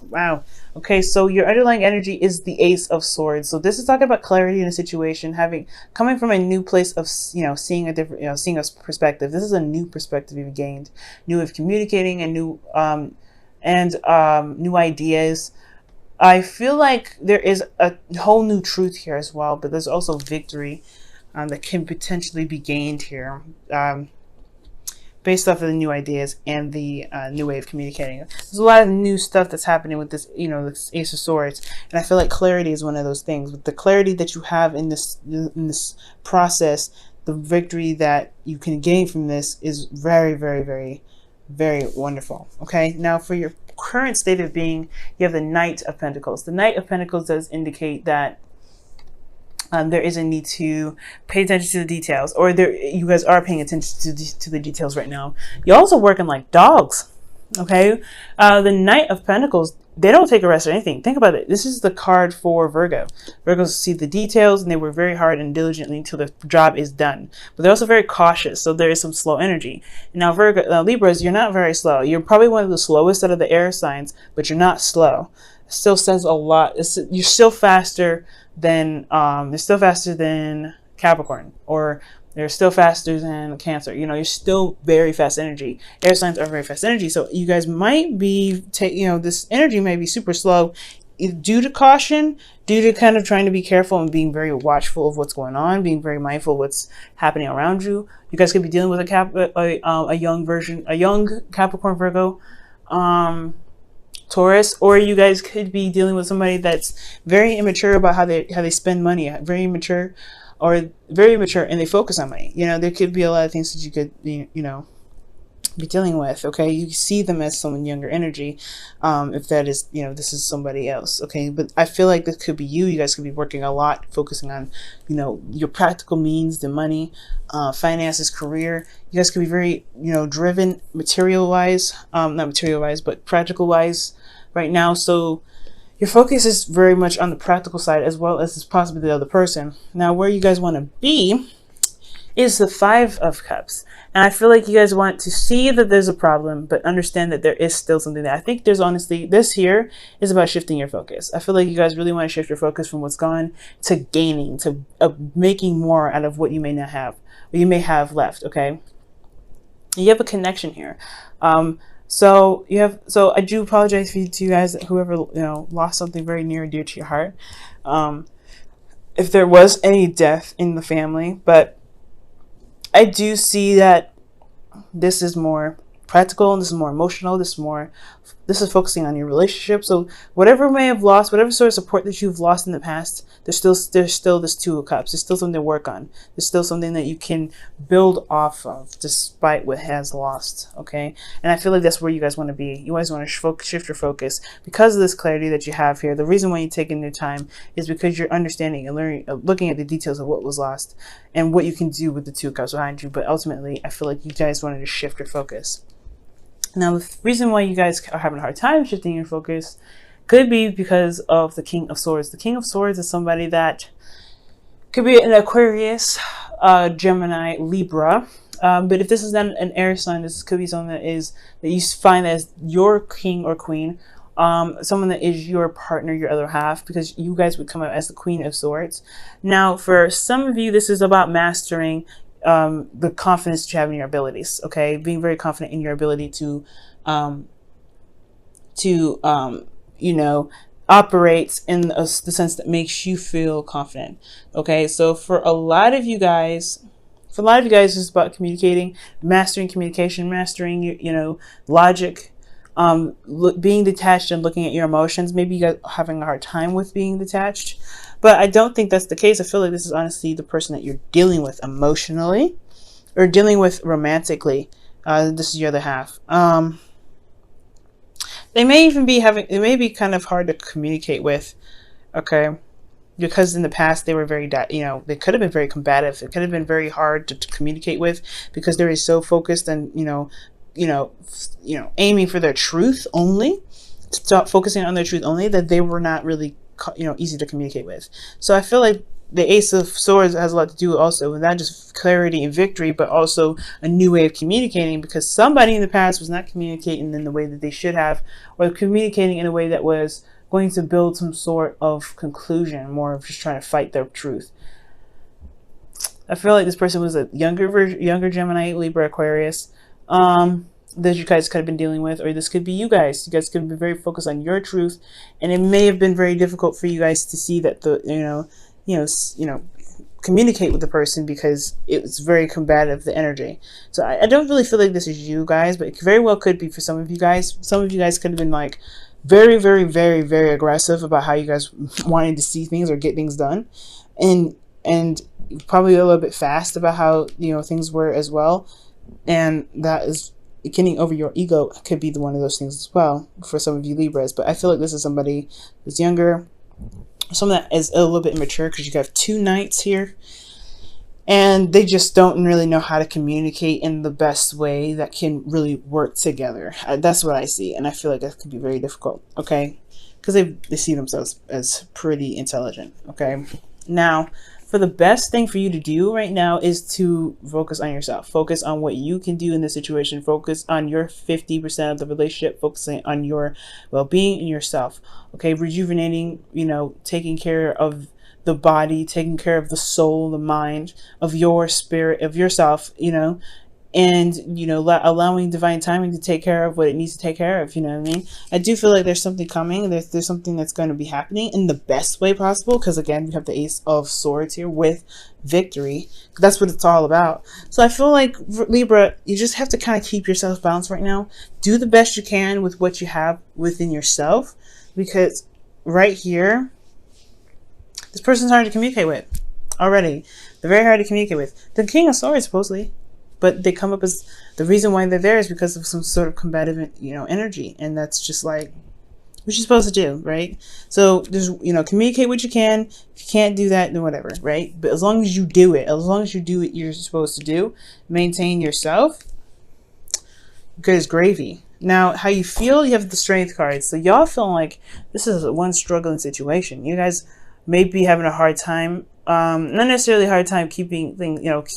Wow. Okay, so your underlying energy is the Ace of Swords. So this is talking about clarity in a situation, coming from a new place of seeing a different, seeing a perspective. This is a new perspective you've gained, new way of communicating, and new ideas. I feel like there is a whole new truth here as well, but there's also victory that can potentially be gained here. Based off of the new ideas and the new way of communicating. There's a lot of new stuff that's happening with this, this Ace of Swords, and I feel like clarity is one of those things. With the clarity that you have in this process, the victory that you can gain from this is very, very, very, very wonderful. Okay, now for your current state of being, you have the Knight of Pentacles. The Knight of Pentacles does indicate that there is a need to pay attention to the details, or you guys are paying attention to the details right now. You're also working like dogs. Okay, the Knight of Pentacles, they don't take a rest or anything. Think about it. This is the card for Virgo. Virgos see the details, and they work very hard and diligently until the job is done. But they're also very cautious, so there is some slow energy. Now, Libras, you're not very slow. You're probably one of the slowest out of the air signs, but you're not slow. It still says a lot. You're still faster than they're still faster than Capricorn, or they're still faster than Cancer. You're still very fast energy. Air signs are very fast energy, so you guys might be this energy may be super slow due to caution, due to kind of trying to be careful and being very watchful of what's going on, being very mindful of what's happening around you. You guys could be dealing with a young Capricorn, Virgo, Taurus, or you guys could be dealing with somebody that's very immature about how they spend money, very immature, and they focus on money. There could be a lot of things that you could be dealing with. Okay, you see them as someone younger energy, if that is this is somebody else. Okay, but I feel like this could be you. You guys could be working a lot, focusing on your practical means, the money, finances, career. You guys could be very driven material wise, not material wise, but practical wise right now. So your focus is very much on the practical side, as well as possibly the other person. Now, where you guys want to be is the Five of Cups. And I feel like you guys want to see that there's a problem, but understand that there is still something there. I think there's honestly, this here is about shifting your focus. I feel like you guys really want to shift your focus from what's gone to gaining, to making more out of what you may not have, or you may have left, okay? You have a connection here. So I do apologize to you guys, whoever lost something very near and dear to your heart, if there was any death in the family. But I do see that this is more practical, and this is more emotional, this is focusing on your relationship. So whatever you may have lost, whatever sort of support that you've lost in the past, there's still this Two of Cups. There's still something to work on. There's still something that you can build off of despite what has lost. Okay, and I feel like that's where you guys want to be. You guys want to shift your focus because of this clarity that you have here. The reason why you're taking your time is because you're understanding and learning, looking at the details of what was lost and what you can do with the Two of Cups behind you. But ultimately, I feel like you guys wanted to shift your focus. Now, the reason why you guys are having a hard time shifting your focus could be because of the King of Swords. The King of Swords is somebody that could be an Aquarius, Gemini, Libra. But if this is not an air sign, this could be someone that you find as your king or queen, someone that is your partner, your other half, because you guys would come out as the Queen of Swords. Now, for some of you, this is about mastering the confidence that you have in your abilities. Okay, being very confident in your ability to operate in the sense that makes you feel confident. Okay, so for a lot of you guys, it's about communicating, mastering communication, mastering logic, being detached and looking at your emotions. Maybe you guys are having a hard time with being detached, but I don't think that's the case. I feel like this is honestly the person that you're dealing with emotionally or dealing with romantically. This is your other half. They may be kind of hard to communicate with, okay? Because in the past they were very, they could have been very combative. It could have been very hard to communicate with because they were so focused on, aiming for their truth only, stop focusing on their truth only, that they were not really, easy to communicate with. So I feel like the Ace of Swords has a lot to do also with not just clarity and victory, but also a new way of communicating, because somebody in the past was not communicating in the way that they should have, or communicating in a way that was going to build some sort of conclusion, more of just trying to fight their truth. I feel like this person was a younger Gemini, Libra, Aquarius, that you guys could have been dealing with, or this could be you guys. You guys could have been very focused on your truth, and it may have been very difficult for you guys to see that communicate with the person, because it's very combative, the energy. So I don't really feel like this is you guys, but it very well could be for some of you guys. Some of you guys could have been like very, very, very, very aggressive about how you guys wanted to see things or get things done, and probably a little bit fast about how things were as well, and that is getting over your ego could be one of those things as well for some of you Libras. But I feel like this is somebody that's younger, someone that is a little bit immature, because you have two knights here, and they just don't really know how to communicate in the best way that can really work together. That's what I see, and I feel like that could be very difficult, okay, because they see themselves as pretty intelligent. Okay, now for the best thing for you to do right now is to focus on yourself. Focus on what you can do in this situation. Focus on your 50% of the relationship. Focusing on your well-being and yourself. Okay, rejuvenating, taking care of the body, taking care of the soul, the mind, of your spirit, of yourself, and allowing divine timing to take care of what it needs to take care of. You know what I mean? I do feel like there's something coming. There's something that's going to be happening in the best way possible, because again, we have the Ace of Swords here with victory. That's what it's all about. So I feel like, Libra, you just have to kind of keep yourself balanced right now. Do the best you can with what you have within yourself, because right here, this person's hard to communicate with already. They're very hard to communicate with. The King of Swords, supposedly. But they come up as the reason why they're there is because of some sort of combative, energy. And that's just like what you're supposed to do, right? So just, communicate what you can. If you can't do that, then whatever, right? But as long as you do it, you're supposed to do, maintain yourself, good as gravy. Now, how you feel, you have the Strength card. So y'all feeling like this is one struggling situation. You guys may be having a hard time, not necessarily a hard time keeping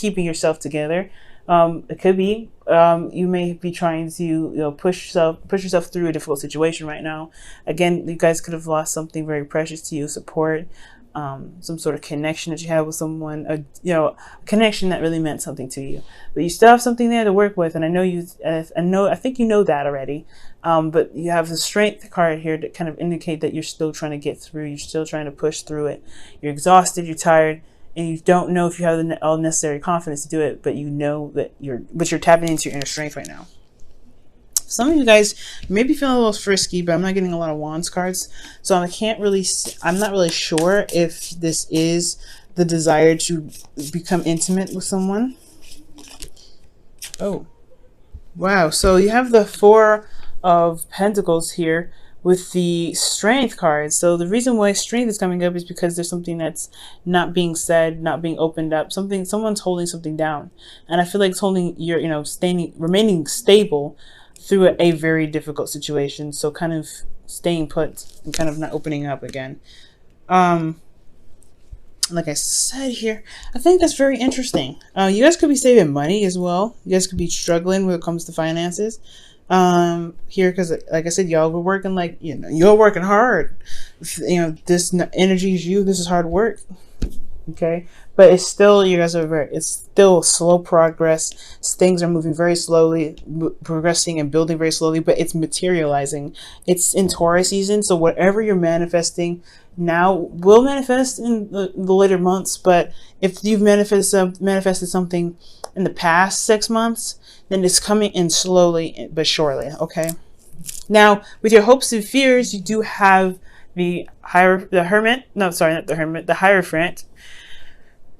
keeping yourself together. It could be you may be trying to push yourself through a difficult situation right now. Again, you guys could have lost something very precious to you, support, some sort of connection that you have with someone, a connection that really meant something to you. But you still have something there to work with, and I think you know that already. But you have the Strength card here to kind of indicate that you're still trying to get through. You're still trying to push through it. You're exhausted. You're tired. And you don't know if you have all necessary confidence to do it, but you know that you're tapping into your inner strength right now. Some of you guys may be feeling a little frisky, but I'm not getting a lot of Wands cards, so I'm not really sure if this is the desire to become intimate with someone. Oh, wow! So you have the Four of Pentacles here with the Strength card. So the reason why Strength is coming up is because there's something that's not being said, not being opened up. Someone's holding something down, and I feel like it's holding your, remaining stable through a very difficult situation. So kind of staying put and kind of not opening up again. Like I said here, I think that's very interesting. You guys could be saving money as well. You guys could be struggling when it comes to finances. Here, because like I said, y'all were working you're working hard. This energy is you. This is hard work. Okay, but it's still, you guys are it's still slow progress. Things are moving very slowly, progressing and building very slowly, but it's materializing. It's in Taurus season, so whatever you're manifesting now will manifest in the later months. But if you've manifested something in the past 6 months, then it's coming in slowly but surely. Okay, now with your hopes and fears, you do have the Hermit. No, sorry, not the Hermit. The Hierophant.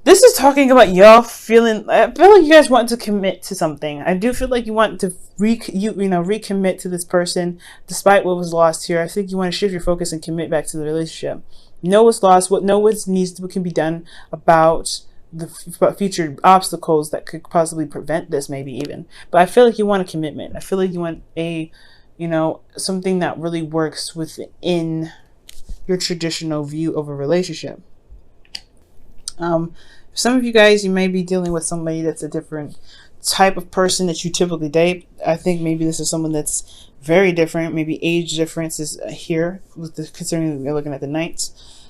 This is talking about y'all feeling. I feel like you guys want to commit to something. I do feel like you want to recommit to this person despite what was lost here. I think you want to shift your focus and commit back to the relationship. Know what's lost. What can be done about the future obstacles that could possibly prevent this, maybe even. But I feel like you want a commitment. I feel like you want something that really works within your traditional view of a relationship. Some of you guys, you may be dealing with somebody that's a different type of person that you typically date. I think maybe this is someone that's very different. Maybe age difference is here with the, considering we're looking at the knights.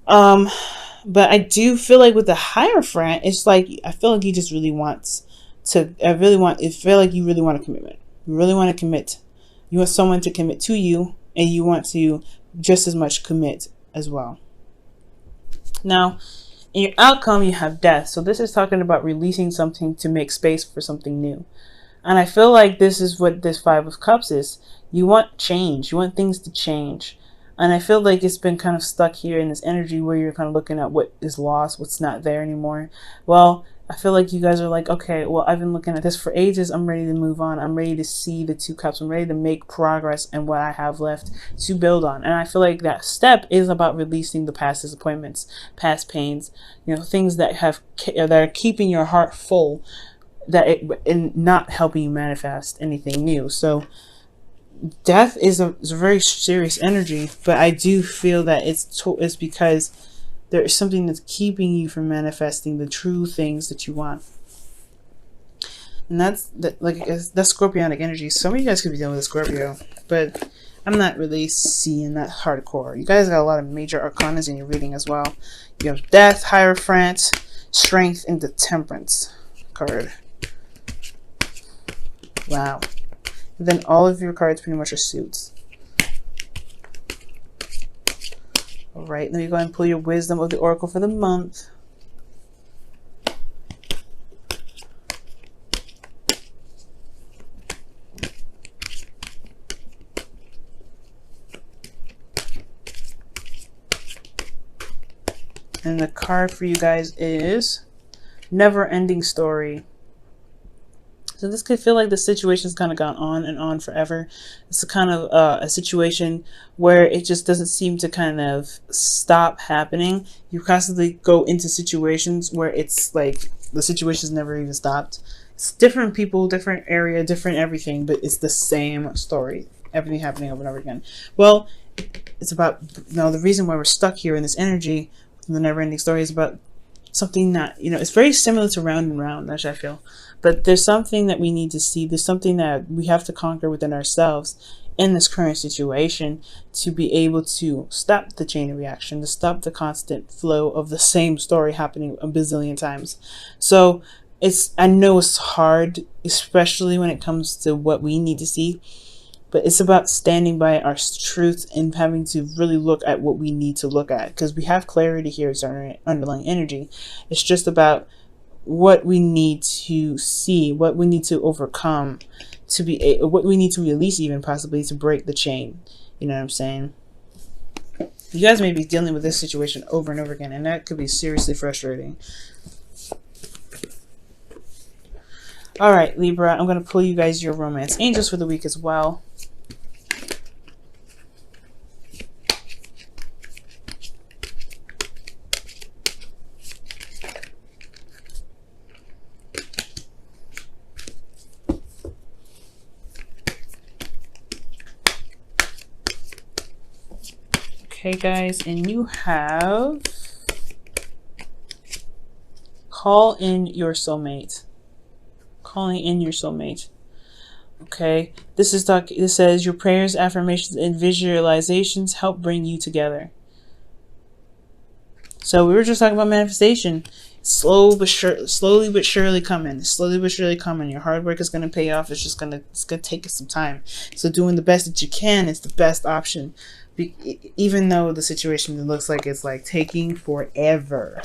But I do feel like with the Hierophant, it's like I feel like he just really wants to. I feel like you really want a commitment. You really want to commit. You want someone to commit to you, and you want to just as much commit as well. Now, in your outcome, you have death. So this is talking about releasing something to make space for something new. And I feel like this is what this Five of Cups is. You want change. You want things to change. And I feel like it's been kind of stuck here in this energy where you're kind of looking at what is lost, what's not there anymore. Well, I feel like you guys are like, okay, well, I've been looking at this for ages. I'm ready to move on. I'm ready to see the Two Cups. I'm ready to make progress and what I have left to build on. And I feel like that step is about releasing the past disappointments, past pains, you know, things that are keeping your heart full, and not helping you manifest anything new. So death is a very serious energy, but I do feel that it's because there is something that's keeping you from manifesting the true things that you want. And that's Scorpionic energy. Some of you guys could be dealing with a Scorpio, but I'm not really seeing that hardcore. You guys got a lot of major arcanas in your reading as well. You have Death, Hierophant, Strength, and the Temperance card. Wow. And then all of your cards pretty much are suits. Alright, now you go ahead and pull your Wisdom of the Oracle for the month. And the card for you guys is Never Ending Story. So this could feel like the situation's kind of gone on and on forever. It's a kind of a situation where it just doesn't seem to kind of stop happening. You constantly go into situations where it's like the situation's never even stopped. It's different people, different area, different everything, but it's the same story. Everything happening over and over again. Well, it's about, the reason why we're stuck here in this energy, the never-ending story, is about something that, it's very similar to Round and Round, as I feel. But there's something that we need to see. There's something that we have to conquer within ourselves in this current situation to be able to stop the chain of reaction, to stop the constant flow of the same story happening a bazillion times. So I know it's hard, especially when it comes to what we need to see, but it's about standing by our truth and having to really look at what we need to look at, because we have clarity here. It's our underlying energy. It's just about what we need to see, what we need to overcome, what we need to release, even possibly to break the chain. You know what I'm saying? You guys may be dealing with this situation over and over again, and that could be seriously frustrating. All right, Libra, I'm going to pull you guys your romance angels for the week as well. Okay, guys, and you have call in your soulmate. Calling in your soulmate. Okay, this says your prayers, affirmations, and visualizations help bring you together. So we were just talking about manifestation. Slowly but surely coming. Slowly but surely coming. Your hard work is going to pay off. It's going to take some time. So doing the best that you can is the best option. Even though the situation looks like it's like taking forever.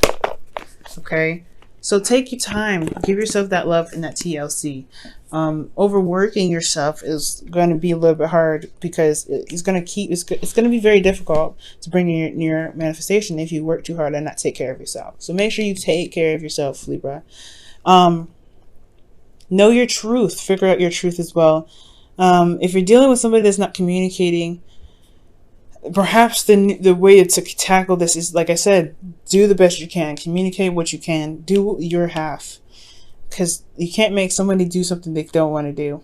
Okay, so take your time, give yourself that love and that TLC. Overworking yourself is going to be a little bit hard, because it's going to be very difficult to bring your manifestation if you work too hard and not take care of yourself. So make sure you take care of yourself, Libra. Know your truth. Figure out your truth as well. If you're dealing with somebody that's not communicating, perhaps the way to tackle this is, like I said, do the best you can. Communicate what you can. Do your half. Because you can't make somebody do something they don't want to do.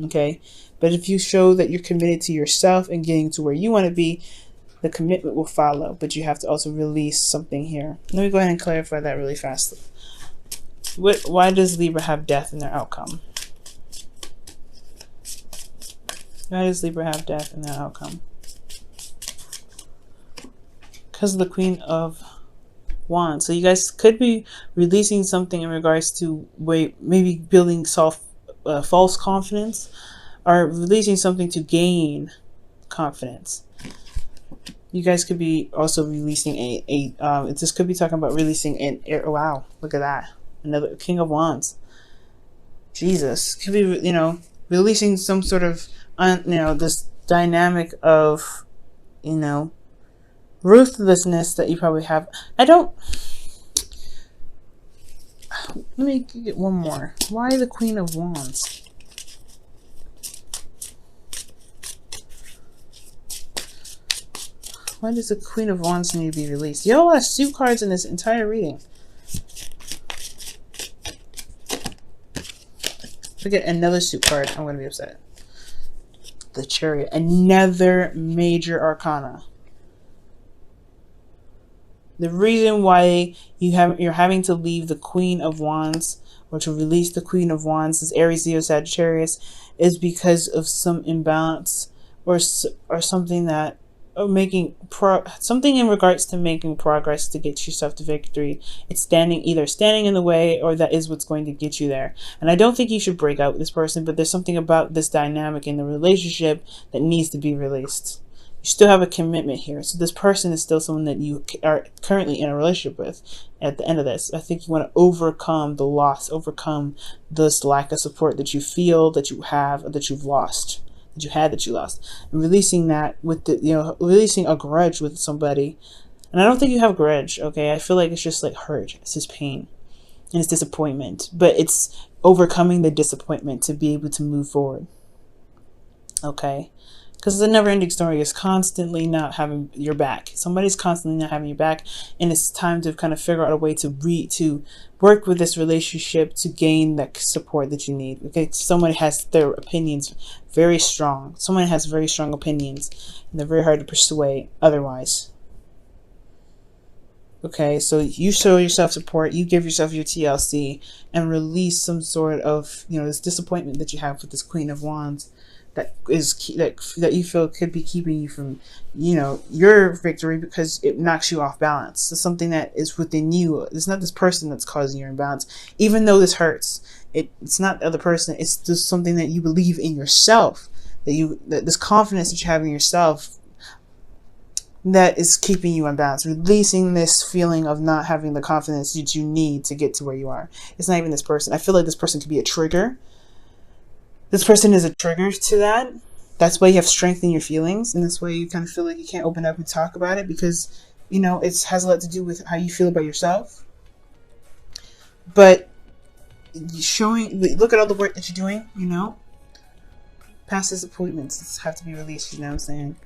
Okay? But if you show that you're committed to yourself and getting to where you want to be, The commitment will follow, but you have to also release something here. Let me go ahead and clarify that really fast. Why does Libra have death in their outcome? Why does Libra have death in their outcome? Because of the Queen of Wands. So you guys could be releasing something in regards to maybe building false confidence, or releasing something to gain confidence. You guys could be also releasing this could be talking about releasing wow, look at that. Another King of Wands. Jesus. Could be, you know, releasing some sort of, this dynamic of, ruthlessness that you probably have. Let me get one more. Why the Queen of Wands? Why does the Queen of Wands need to be released? You have a lot of suit cards in this entire reading. If I get another suit card, I'm going to be upset. The Chariot. Another major arcana. The reason why you're having to leave the Queen of Wands, or to release the Queen of Wands, as Aries, Leo, Sagittarius, is because of some imbalance, or something that, or something in regards to making progress to get yourself to victory. It's either standing in the way, or that is what's going to get you there. And I don't think you should break up with this person, but there's something about this dynamic in the relationship that needs to be released. You still have a commitment here. So this person is still someone that you are currently in a relationship with. At the end of this, I think you want to overcome the loss, overcome this lack of support that you feel that you have, or that you've lost, that you lost, and releasing that with releasing a grudge with somebody. And I don't think you have a grudge, okay? I feel like it's just like hurt. It's just pain and it's disappointment, but it's overcoming the disappointment to be able to move forward, okay? Because it's a never-ending story. It's constantly not having your back. Somebody's constantly not having your back, and it's time to kind of figure out a way to work with this relationship to gain that support that you need. Okay, someone has their opinions very strong. Someone has very strong opinions, and they're very hard to persuade otherwise. Okay, so you show yourself support, you give yourself your TLC, and release some sort of, this disappointment that you have with this Queen of Wands. That you feel could be keeping you from, your victory, because it knocks you off balance. It's something that is within you. It's not this person that's causing your imbalance. Even though this hurts, it's not the other person. It's just something that you believe in yourself. That this confidence that you have in yourself that is keeping you unbalanced. Releasing this feeling of not having the confidence that you need to get to where you are. It's not even this person. I feel like this person could be a trigger. This person is a trigger to that. That's why you have strength in your feelings, and that's why you kind of feel like you can't open up and talk about it, because, it has a lot to do with how you feel about yourself. But look at all the work that you're doing, past disappointments have to be released, you know what I'm saying?